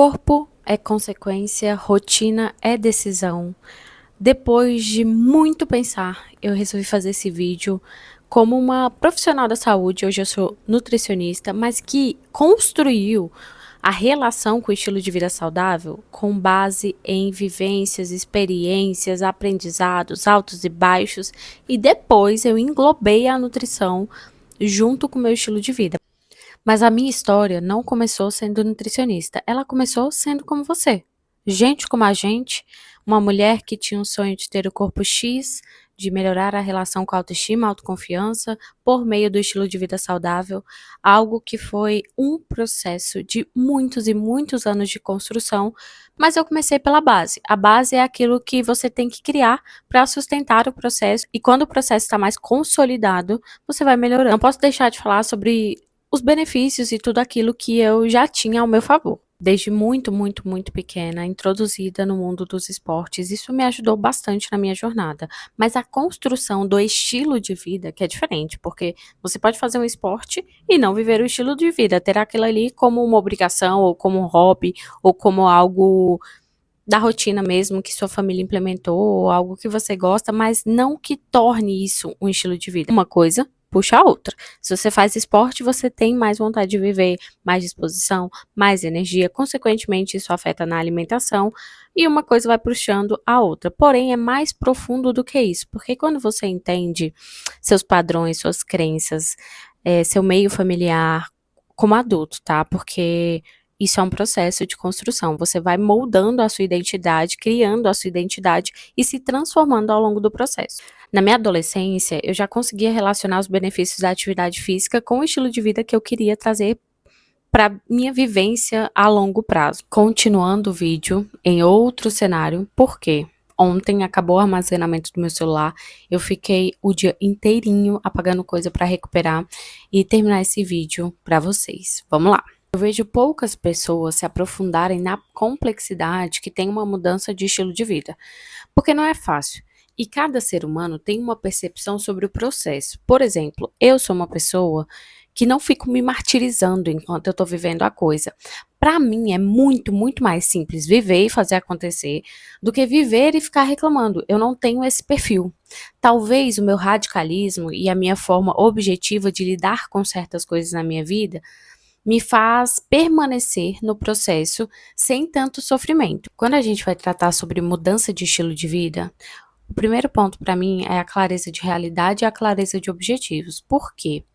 Corpo é consequência, rotina é decisão. Depois de muito pensar, eu resolvi fazer esse vídeo como uma profissional da saúde. Hoje eu sou nutricionista, mas que construiu a relação com o estilo de vida saudável com base em vivências, experiências, aprendizados, altos e baixos, e depois eu englobei a nutrição junto com o meu estilo de vida. Mas a minha história não começou sendo nutricionista, ela começou sendo como você. Gente como a gente, uma mulher que tinha um sonho de ter o corpo X, de melhorar a relação com a autoestima, a autoconfiança, por meio do estilo de vida saudável, algo que foi um processo de muitos e muitos anos de construção, mas eu comecei pela base. A base é aquilo que você tem que criar para sustentar o processo, e quando o processo está mais consolidado, você vai melhorando. Não posso deixar de falar sobre os benefícios e tudo aquilo que eu já tinha ao meu favor. Desde muito, muito, muito pequena, introduzida no mundo dos esportes, isso me ajudou bastante na minha jornada. Mas a construção do estilo de vida, que é diferente, porque você pode fazer um esporte e não viver o estilo de vida, ter aquilo ali como uma obrigação, ou como um hobby, ou como algo da rotina mesmo que sua família implementou, ou algo que você gosta, mas não que torne isso um estilo de vida. Uma coisa puxa a outra. Se você faz esporte, você tem mais vontade de viver, mais disposição, mais energia, consequentemente isso afeta na alimentação, e uma coisa vai puxando a outra. Porém, é mais profundo do que isso, porque quando você entende seus padrões, suas crenças, seu meio familiar, como adulto, tá? Porque isso é um processo de construção. Você vai moldando a sua identidade, criando a sua identidade e se transformando ao longo do processo. Na minha adolescência, eu já conseguia relacionar os benefícios da atividade física com o estilo de vida que eu queria trazer para minha vivência a longo prazo. Continuando o vídeo em outro cenário, por quê? Ontem acabou o armazenamento do meu celular, eu fiquei o dia inteirinho apagando coisa para recuperar e terminar esse vídeo para vocês. Vamos lá. Eu vejo poucas pessoas se aprofundarem na complexidade que tem uma mudança de estilo de vida, porque não é fácil. E cada ser humano tem uma percepção sobre o processo. Por exemplo, eu sou uma pessoa que não fico me martirizando enquanto eu estou vivendo a coisa. Para mim é muito, muito mais simples viver e fazer acontecer do que viver e ficar reclamando. Eu não tenho esse perfil. Talvez o meu radicalismo e a minha forma objetiva de lidar com certas coisas na minha vida me faz permanecer no processo sem tanto sofrimento. Quando a gente vai tratar sobre mudança de estilo de vida, o primeiro ponto para mim é a clareza de realidade e a clareza de objetivos. Por quê?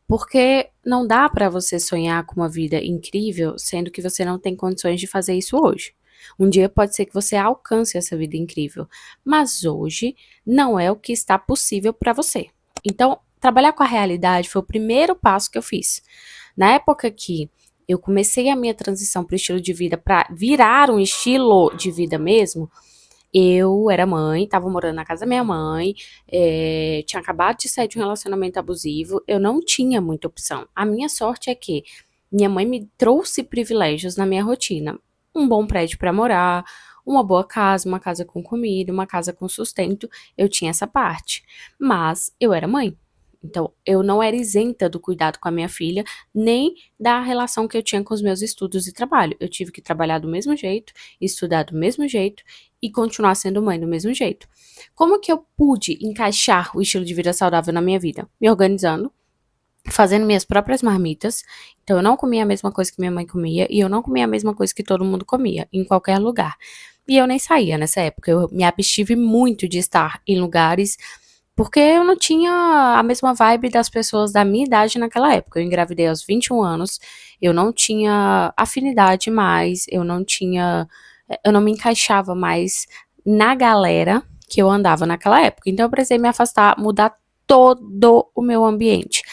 Porque não dá para você sonhar com uma vida incrível, sendo que você não tem condições de fazer isso hoje. Um dia pode ser que você alcance essa vida incrível, mas hoje não é o que está possível para você. Então, trabalhar com a realidade foi o primeiro passo que eu fiz. Na época que eu comecei a minha transição para o estilo de vida, para virar um estilo de vida mesmo, eu era mãe, estava morando na casa da minha mãe, tinha acabado de sair de um relacionamento abusivo, eu não tinha muita opção. A minha sorte é que minha mãe me trouxe privilégios na minha rotina. Um bom prédio para morar, uma boa casa, uma casa com comida, uma casa com sustento, eu tinha essa parte. Mas eu era mãe. Então, eu não era isenta do cuidado com a minha filha, nem da relação que eu tinha com os meus estudos e trabalho. Eu tive que trabalhar do mesmo jeito, estudar do mesmo jeito e continuar sendo mãe do mesmo jeito. Como que eu pude encaixar o estilo de vida saudável na minha vida? Me organizando, fazendo minhas próprias marmitas. Então, eu não comia a mesma coisa que minha mãe comia e eu não comia a mesma coisa que todo mundo comia, em qualquer lugar. E eu nem saía nessa época. Eu me abstive muito de estar em lugares porque eu não tinha a mesma vibe das pessoas da minha idade naquela época. Eu engravidei aos 21 anos, eu não tinha afinidade mais, eu não me encaixava mais na galera que eu andava naquela época. Então eu precisei me afastar, mudar todo o meu ambiente.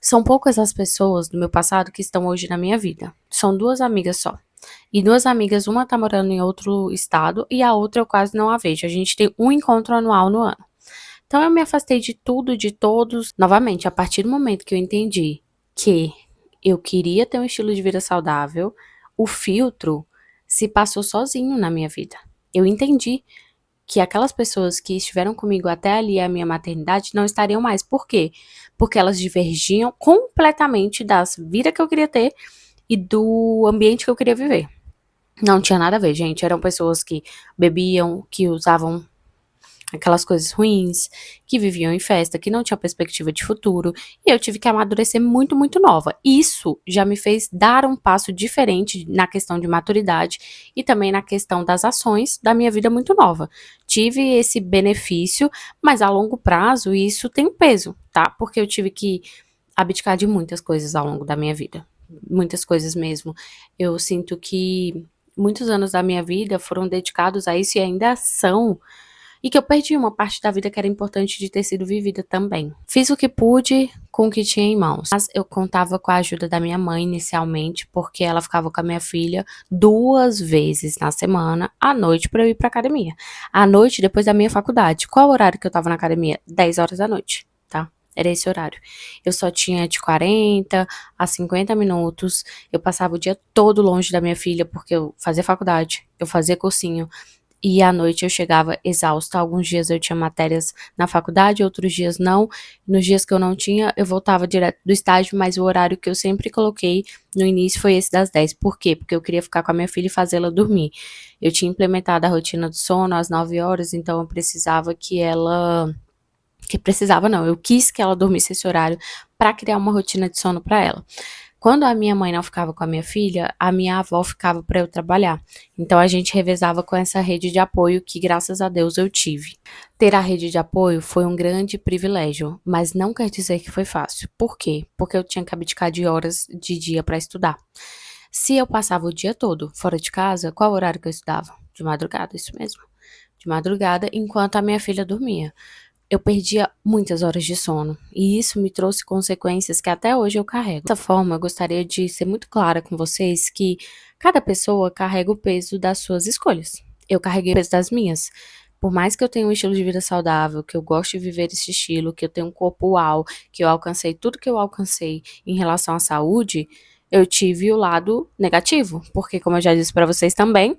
São poucas as pessoas do meu passado que estão hoje na minha vida. São duas amigas só. E duas amigas, uma tá morando em outro estado e a outra eu quase não a vejo. A gente tem um encontro anual no ano. Então eu me afastei de tudo, de todos. Novamente, a partir do momento que eu entendi que eu queria ter um estilo de vida saudável, o filtro se passou sozinho na minha vida. Eu entendi que aquelas pessoas que estiveram comigo até ali a minha maternidade não estariam mais. Por quê? Porque elas divergiam completamente das vida que eu queria ter e do ambiente que eu queria viver. Não tinha nada a ver, gente. Eram pessoas que bebiam, que usavam aquelas coisas ruins, que viviam em festa, que não tinham perspectiva de futuro, e eu tive que amadurecer muito, muito nova. Isso já me fez dar um passo diferente na questão de maturidade e também na questão das ações da minha vida muito nova. Tive esse benefício, mas a longo prazo isso tem um peso, tá? Porque eu tive que abdicar de muitas coisas ao longo da minha vida. Muitas coisas mesmo. Eu sinto que muitos anos da minha vida foram dedicados a isso e ainda são, e que eu perdi uma parte da vida que era importante de ter sido vivida também. Fiz o que pude com o que tinha em mãos, mas eu contava com a ajuda da minha mãe inicialmente, porque ela ficava com a minha filha 2 vezes na semana, à noite, para eu ir pra academia. À noite, depois da minha faculdade. Qual o horário que eu tava na academia? 10 horas da noite, tá? Era esse horário. Eu só tinha de 40 a 50 minutos. Eu passava o dia todo longe da minha filha, porque eu fazia faculdade, eu fazia cursinho. E à noite eu chegava exausta. Alguns dias eu tinha matérias na faculdade, outros dias não. Nos dias que eu não tinha, eu voltava direto do estágio, mas o horário que eu sempre coloquei no início foi esse das 10. Por quê? Porque eu queria ficar com a minha filha e fazê-la dormir. Eu tinha implementado a rotina do sono às 9 horas, então eu precisava que ela. Que precisava não, eu quis que ela dormisse esse horário para criar uma rotina de sono para ela. Quando a minha mãe não ficava com a minha filha, a minha avó ficava para eu trabalhar. Então a gente revezava com essa rede de apoio que, graças a Deus, eu tive. Ter a rede de apoio foi um grande privilégio, mas não quer dizer que foi fácil. Por quê? Porque eu tinha que abdicar de horas de dia para estudar. Se eu passava o dia todo fora de casa, qual horário que eu estudava? De madrugada, isso mesmo. De madrugada, enquanto a minha filha dormia. Eu perdia muitas horas de sono, e isso me trouxe consequências que até hoje eu carrego. Dessa forma, eu gostaria de ser muito clara com vocês que cada pessoa carrega o peso das suas escolhas. Eu carreguei o peso das minhas. Por mais que eu tenha um estilo de vida saudável, que eu goste de viver esse estilo, que eu tenha um corpo uau, que eu alcancei tudo que eu alcancei em relação à saúde, eu tive o lado negativo, porque como eu já disse para vocês também,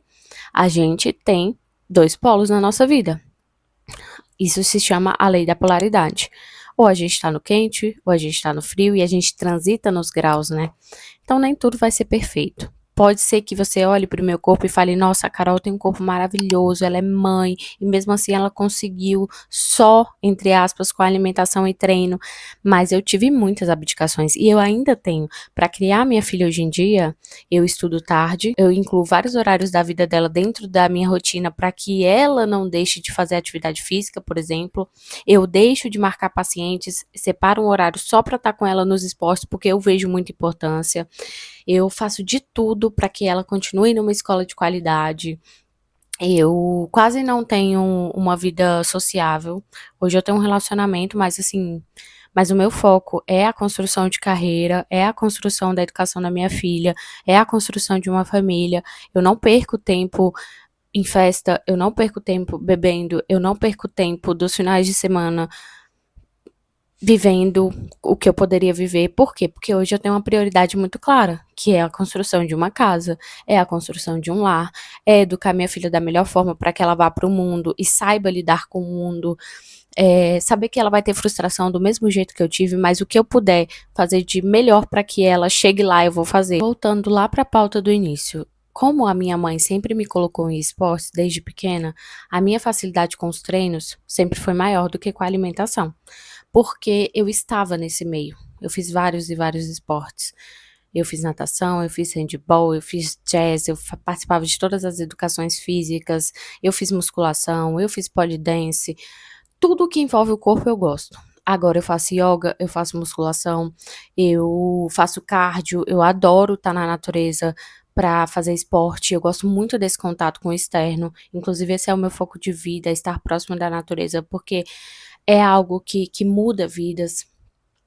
a gente tem dois polos na nossa vida. Isso se chama a lei da polaridade. Ou a gente está no quente, ou a gente está no frio, e a gente transita nos graus, né? Então nem tudo vai ser perfeito. Pode ser que você olhe para o meu corpo e fale: nossa, a Carol tem um corpo maravilhoso, ela é mãe, e mesmo assim ela conseguiu só, entre aspas, com a alimentação e treino. Mas eu tive muitas abdicações e eu ainda tenho. Para criar minha filha hoje em dia, eu estudo tarde, eu incluo vários horários da vida dela dentro da minha rotina para que ela não deixe de fazer atividade física, por exemplo. Eu deixo de marcar pacientes, separo um horário só para estar com ela nos esportes, porque eu vejo muita importância. Eu faço de tudo para que ela continue numa escola de qualidade. Eu quase não tenho uma vida sociável. Hoje eu tenho um relacionamento, mas assim, mas o meu foco é a construção de carreira, é a construção da educação da minha filha, é a construção de uma família. Eu não perco tempo em festa, eu não perco tempo bebendo, eu não perco tempo dos finais de semana vivendo o que eu poderia viver. Por quê? Porque hoje eu tenho uma prioridade muito clara, que é a construção de uma casa, é a construção de um lar, é educar minha filha da melhor forma para que ela vá para o mundo e saiba lidar com o mundo, saber que ela vai ter frustração do mesmo jeito que eu tive, mas o que eu puder fazer de melhor para que ela chegue lá, eu vou fazer. Voltando lá para a pauta do início. Como a minha mãe sempre me colocou em esportes desde pequena, a minha facilidade com os treinos sempre foi maior do que com a alimentação, porque eu estava nesse meio. Eu fiz vários e vários esportes. Eu fiz natação, eu fiz handball, eu fiz jazz, eu participava de todas as educações físicas, eu fiz musculação, eu fiz pole dance. Tudo que envolve o corpo eu gosto. Agora eu faço yoga, eu faço musculação, eu faço cardio, eu adoro estar na natureza para fazer esporte. Eu gosto muito desse contato com o externo. Inclusive, esse é o meu foco de vida, estar próximo da natureza, porque é algo que muda vidas.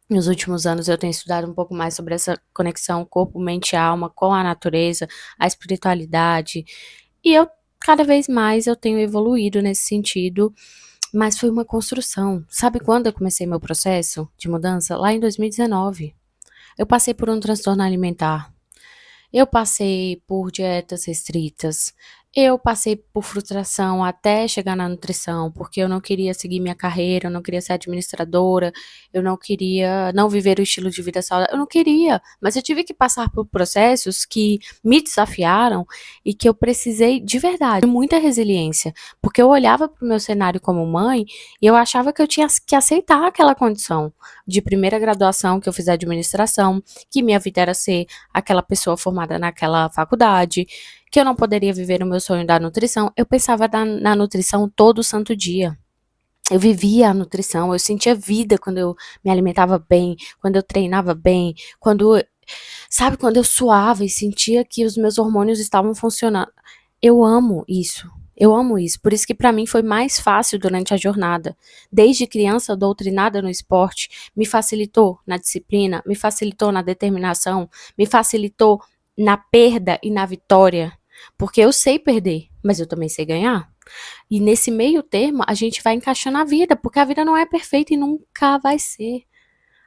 Nos últimos anos eu tenho estudado um pouco mais sobre essa conexão corpo, mente e alma com a natureza, a espiritualidade, e eu cada vez mais eu tenho evoluído nesse sentido, mas foi uma construção. Sabe quando eu comecei meu processo de mudança? Lá em 2019. Eu passei por um transtorno alimentar. Eu passei por dietas restritas, Eu passei por frustração até chegar na nutrição, porque eu não queria seguir minha carreira, eu não queria ser administradora, eu não queria não viver o estilo de vida saudável, eu não queria, mas eu tive que passar por processos que me desafiaram e que eu precisei de verdade, de muita resiliência, porque eu olhava para o meu cenário como mãe e eu achava que eu tinha que aceitar aquela condição de primeira graduação que eu fiz administração, que minha vida era ser aquela pessoa formada naquela faculdade, que eu não poderia viver o meu sonho da nutrição. Eu pensava na nutrição todo santo dia. Eu vivia a nutrição, eu sentia vida quando eu me alimentava bem, quando eu treinava bem, sabe, quando eu suava e sentia que os meus hormônios estavam funcionando. Eu amo isso. Eu amo isso. Por isso que para mim foi mais fácil durante a jornada. Desde criança, doutrinada no esporte, me facilitou na disciplina, me facilitou na determinação, me facilitou na perda e na vitória. Porque eu sei perder, mas eu também sei ganhar. E nesse meio termo, a gente vai encaixando a vida, porque a vida não é perfeita e nunca vai ser.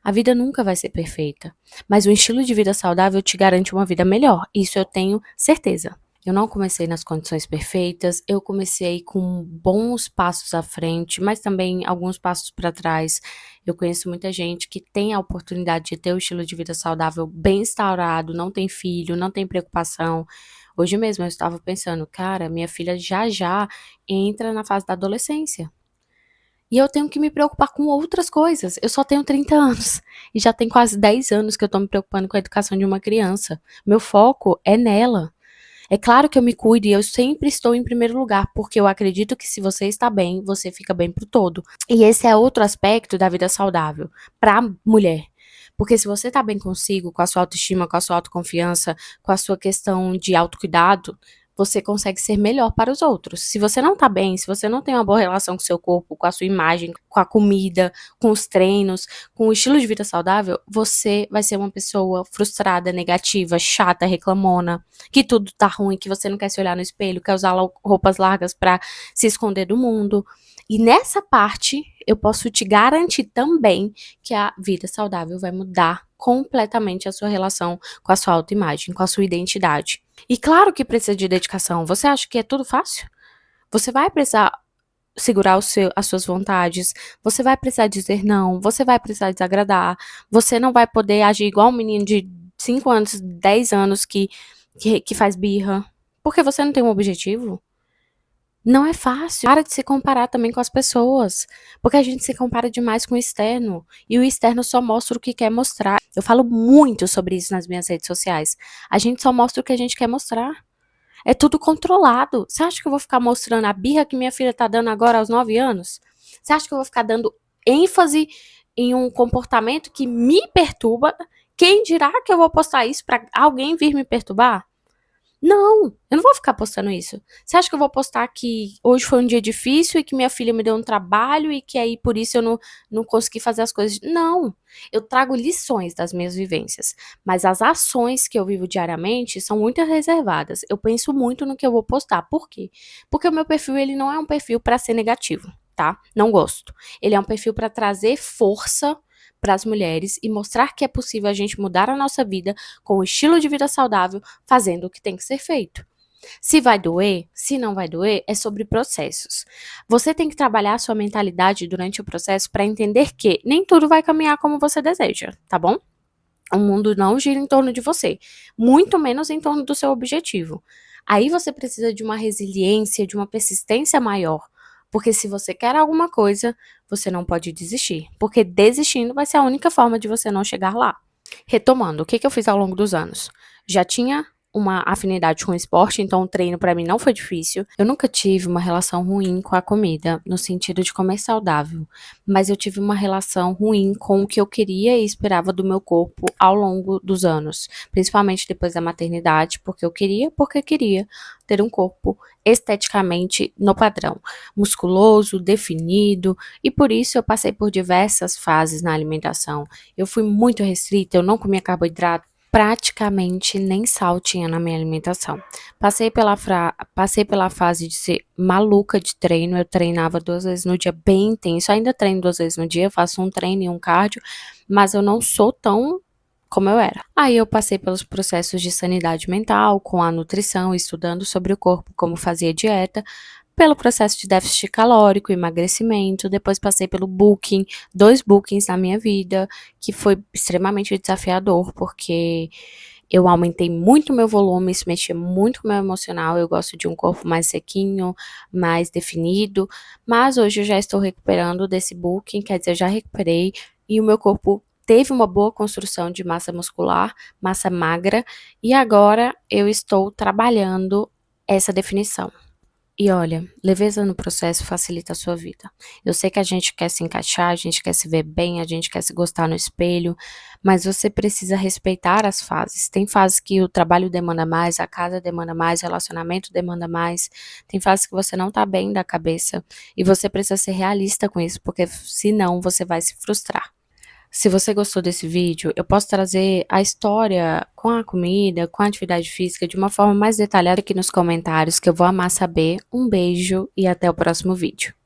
A vida nunca vai ser perfeita. Mas o estilo de vida saudável te garante uma vida melhor. Isso eu tenho certeza. Eu não comecei nas condições perfeitas, eu comecei com bons passos à frente, mas também alguns passos para trás. Eu conheço muita gente que tem a oportunidade de ter o estilo de vida saudável bem instaurado, não tem filho, não tem preocupação. Hoje mesmo eu estava pensando, cara, minha filha já já entra na fase da adolescência. E eu tenho que me preocupar com outras coisas. Eu só tenho 30 anos e já tem quase 10 anos que eu tô me preocupando com a educação de uma criança. Meu foco é nela. É claro que eu me cuido e eu sempre estou em primeiro lugar, porque eu acredito que se você está bem, você fica bem pro todo. E esse é outro aspecto da vida saudável para mulher. Porque se você tá bem consigo, com a sua autoestima, com a sua autoconfiança, com a sua questão de autocuidado, você consegue ser melhor para os outros. Se você não tá bem, se você não tem uma boa relação com o seu corpo, com a sua imagem, com a comida, com os treinos, com o estilo de vida saudável, você vai ser uma pessoa frustrada, negativa, chata, reclamona, que tudo tá ruim, que você não quer se olhar no espelho, quer usar roupas largas para se esconder do mundo. E nessa parte, eu posso te garantir também que a vida saudável vai mudar completamente a sua relação com a sua autoimagem, com a sua identidade. E claro que precisa de dedicação. Você acha que é tudo fácil? Você vai precisar segurar as suas vontades, você vai precisar dizer não, você vai precisar desagradar, você não vai poder agir igual um menino de 5 anos, 10 anos que faz birra, porque você não tem um objetivo. Não é fácil. Para de se comparar também com as pessoas, porque a gente se compara demais com o externo, e o externo só mostra o que quer mostrar. Eu falo muito sobre isso nas minhas redes sociais. A gente só mostra o que a gente quer mostrar. É tudo controlado. Você acha que eu vou ficar mostrando a birra que minha filha tá dando agora aos 9 anos? Você acha que eu vou ficar dando ênfase em um comportamento que me perturba? Quem dirá que eu vou postar isso pra alguém vir me perturbar? Não, eu não vou ficar postando isso. Você acha que eu vou postar que hoje foi um dia difícil e que minha filha me deu um trabalho e que aí por isso eu não consegui fazer as coisas? Não, eu trago lições das minhas vivências, mas as ações que eu vivo diariamente são muito reservadas. Eu penso muito no que eu vou postar. Por quê? Porque o meu perfil ele não é um perfil para ser negativo, tá? Não gosto. Ele é um perfil para trazer força para as mulheres e mostrar que é possível a gente mudar a nossa vida com o estilo de vida saudável, fazendo o que tem que ser feito. Se vai doer, se não vai doer, é sobre processos. Você tem que trabalhar a sua mentalidade durante o processo para entender que nem tudo vai caminhar como você deseja, tá bom? O mundo não gira em torno de você, muito menos em torno do seu objetivo. Aí você precisa de uma resiliência, de uma persistência maior. Porque se você quer alguma coisa, você não pode desistir. Porque desistindo vai ser a única forma de você não chegar lá. Retomando, o que eu fiz ao longo dos anos? Já tinha uma afinidade com o esporte, então o treino para mim não foi difícil. Eu nunca tive uma relação ruim com a comida, no sentido de comer saudável, mas eu tive uma relação ruim com o que eu queria e esperava do meu corpo ao longo dos anos, principalmente depois da maternidade, porque queria ter um corpo esteticamente no padrão, musculoso, definido, e por isso eu passei por diversas fases na alimentação. Eu fui muito restrita, eu não comia carboidrato, praticamente nem sal tinha na minha alimentação. Passei pela fase de ser maluca de treino, eu treinava 2 vezes no dia, bem intenso, ainda treino 2 vezes no dia, faço um treino e um cardio, mas eu não sou tão como eu era. Aí eu passei pelos processos de sanidade mental, com a nutrição, estudando sobre o corpo, como fazia dieta, pelo processo de déficit calórico, emagrecimento, depois passei pelo booking, 2 bookings na minha vida, que foi extremamente desafiador, porque eu aumentei muito meu volume, isso mexia muito com o meu emocional, eu gosto de um corpo mais sequinho, mais definido, mas hoje eu já estou recuperando desse booking, quer dizer, eu já recuperei, e o meu corpo teve uma boa construção de massa muscular, massa magra, e agora eu estou trabalhando essa definição. E olha, leveza no processo facilita a sua vida. Eu sei que a gente quer se encaixar, a gente quer se ver bem, a gente quer se gostar no espelho, mas você precisa respeitar as fases. Tem fases que o trabalho demanda mais, a casa demanda mais, o relacionamento demanda mais. Tem fases que você não tá bem da cabeça e você precisa ser realista com isso, porque senão você vai se frustrar. Se você gostou desse vídeo, eu posso trazer a história com a comida, com a atividade física de uma forma mais detalhada aqui nos comentários, que eu vou amar saber. Um beijo e até o próximo vídeo.